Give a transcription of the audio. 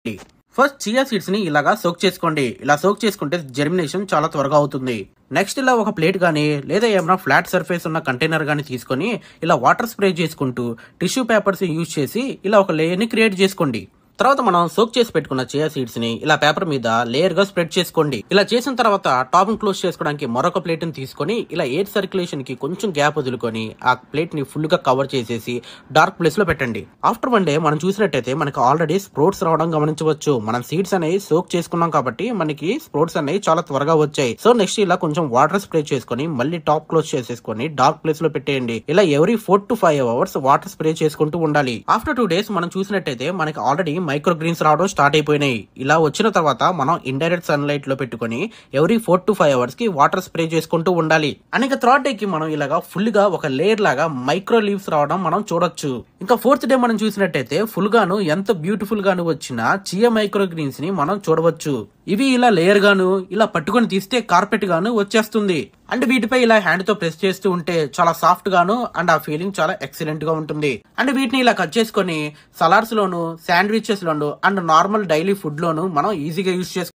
First chia seeds ని ఇలాగా soak చేసుకోండి. ఇలా సోక్ చేసుకుంటే జర్మినేషన్ చాలా త్వరగా అవుతుంది. నెక్స్ట్ ఇలా ఒక ప్లేట్ గానీ లేదా ఏమైనా ఫ్లాట్ సర్ఫేస్ ఉన్న కంటైనర్ గానీ తీసుకొని ఇలా వాటర్ స్ప్రే చేసుకుంటూ టిష్యూ పేపర్స్ యూజ్ చేసి ఇలా ఒక లేయర్ ని క్రియేట్ చేసుకోండి. తర్వాత మనం సోక్ చేసి పెట్టుకున్న చియా సీడ్స్ ని ఇలా పేపర్ మీద లేయర్ గా స్ప్రెడ్ చేసుకోండి. ఇలా చేసిన తర్వాత టాప్ క్లోజ్ చేసుకోవడానికి మరొక ప్లేట్ ని తీసుకొని ఇలా ఎయిర్ సర్క్యులేషన్ కి కొంచెం గ్యాప్ వదులుకొని ఆ ప్లేట్ ని ఫుల్ గా కవర్ చేసేసి డార్క్ ప్లేస్ లో పెట్టండి. ఆఫ్టర్ 1 day మనం చూసినట్టయితే మనకి ఆల్రెడీ స్ప్రౌట్స్ రావడం గమనించవచ్చు. మనం సీడ్స్ అనేవి సోక్ చేసుకున్నాం కాబట్టి మనకి స్ప్రౌట్స్ అనేవి చాలా త్వరగా వచ్చాయి. సో నెక్స్ట్ ఇలా కొంచెం వాటర్ స్ప్రే చేసుకొని మళ్ళీ టాప్ క్లోజ్ చేసేసుకొని డార్క్ ప్లేస్ లో పెట్టేయండి. ఇలా every 4 to 5 hours water spray చేసుకుంటూ ఉండాలి. ఆఫ్టర్ 2 days మనం చూసినట్టయితే మనకి ఆల్రెడీ మైక్రో గ్రీన్స్ రావడం స్టార్ట్ అయిపోయినాయి. ఇలా వచ్చిన తర్వాత మనం ఇండైరెక్ట్ సన్ లైట్ లో పెట్టుకుని ఎవ్రీ 4 to 5 hours కి వాటర్ స్ప్రే చేసుకుంటూ ఉండాలి. అండ్ ఇంకా 3rd day కి మనం ఇలాగా ఫుల్ గా ఒక లేయర్ లాగా మైక్రో లీవ్స్ రావడం మనం చూడొచ్చు. ఇంకా 4th day మనం చూసినట్టయితే ఫుల్ గాను ఎంత బ్యూటిఫుల్ గాను వచ్చిన చియా మైక్రో గ్రీన్స్ ని మనం చూడవచ్చు. ఇవి ఇలా లేయర్ గాను ఇలా పట్టుకొని తీస్తే కార్పెట్ గాను వచ్చేస్తుంది. అండ్ వీటిపై ఇలా హ్యాండ్ తో ప్రెస్ చేస్తూ ఉంటే చాలా సాఫ్ట్ గాను అండ్ ఆ ఫీలింగ్ చాలా ఎక్సలెంట్ గా ఉంటుంది. అండ్ వీటిని ఇలా కట్ చేసుకొని సలాడ్స్ లోను, శాండ్విచెస్ లోను అండ్ నార్మల్ డైలీ ఫుడ్ లోను మనం ఈజీగా యూజ్ చేసుకోవచ్చు.